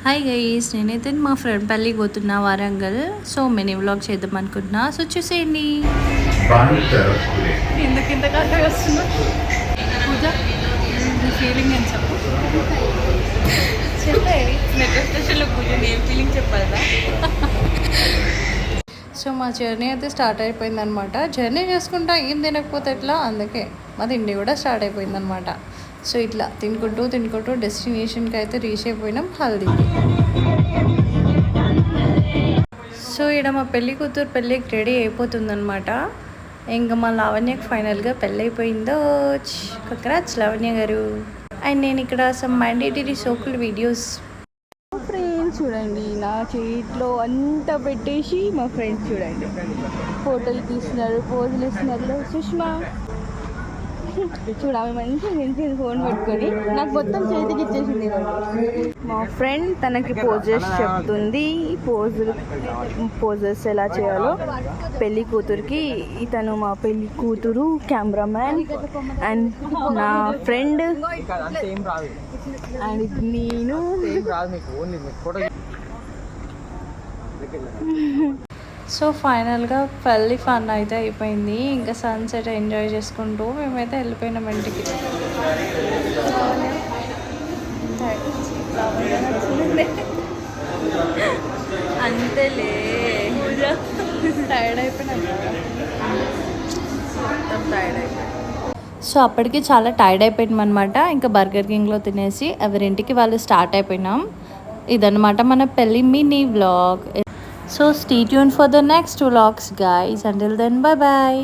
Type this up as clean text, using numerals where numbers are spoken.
Hi guys, నేనైతే మా friend పెళ్ళికి పోతున్నా వరంగల్. సో మినీ వ్లాగ్ చేద్దాం అనుకుంటున్నా. సో చూసేయండి. ఎందుకు ఇంత కరెక్ట్గా వస్తున్నా పూజ, నీ ఫీలింగ్ అని చెప్పు. చెప్పే మెట్రో స్టేషన్లో కూర్చొని ఏం ఫీలింగ్ చెప్పాలా. సో మా జర్నీ అయితే స్టార్ట్ అయిపోయిందనమాట. జర్నీ చేసుకుంటా ఏం తినకపోతే ఎట్లా, అందుకే మా తిండి కూడా స్టార్ట్ అయిపోయిందనమాట. సో ఇట్లా తినుకుంటూ డెస్టినేషన్కి అయితే రీచ్ అయిపోయినాం, హల్దీకి. సో ఇక్కడ మా పెళ్ళి కూతురు పెళ్ళికి రెడీ అయిపోతుందనమాట. ఇంకా మా లావణ్యకి ఫైనల్గా పెళ్ళి అయిపోయిందో. కంగ్రాట్స్ లావణ్య గారు. అండ్ నేను ఇక్కడ సమ్ మ్యాండేటరీ సోకుల్ వీడియోస్. ఫ్రెండ్స్ చూడండి, నా చేతిలో అంతా పెట్టేసి మా ఫ్రెండ్స్ చూడండి ఫోటోలు తీస్తున్నారు, పోజులు ఇస్తున్నారు. సుష్మా చూడాలి, మంచి ఫోన్ పెట్టుకొని నాకు మొత్తం చేతికి ఇచ్చేసింది. మా ఫ్రెండ్ తనకి పోజెస్ చెప్తుంది, పోజెస్ ఎలా చేయాలో. పెళ్ళి కూతురికి ఇతను మా పెళ్ళి కూతురు కెమెరామ్యాన్, అండ్ నా ఫ్రెండ్, అండ్ నేను. సో ఫైనల్గా పెళ్ళి ఫన్ అయితే అయిపోయింది. ఇంకా సన్సెట్ ఎంజాయ్ చేసుకుంటూ మేమైతే వెళ్ళిపోయినాం ఇంటికి. అంతేలే, టైర్డ్ అయిపోయినాం. సో అప్పటికి చాలా టైర్డ్ అయిపోయినాం అనమాట. ఇంకా బర్గర్ కింగ్లో తినేసి ఎవరింటికి వాళ్ళు స్టార్ట్ అయిపోయినాం. ఇదన్నమాట మన పెళ్ళి mini vlog. So stay tuned for the next vlogs guys. Until then, bye bye.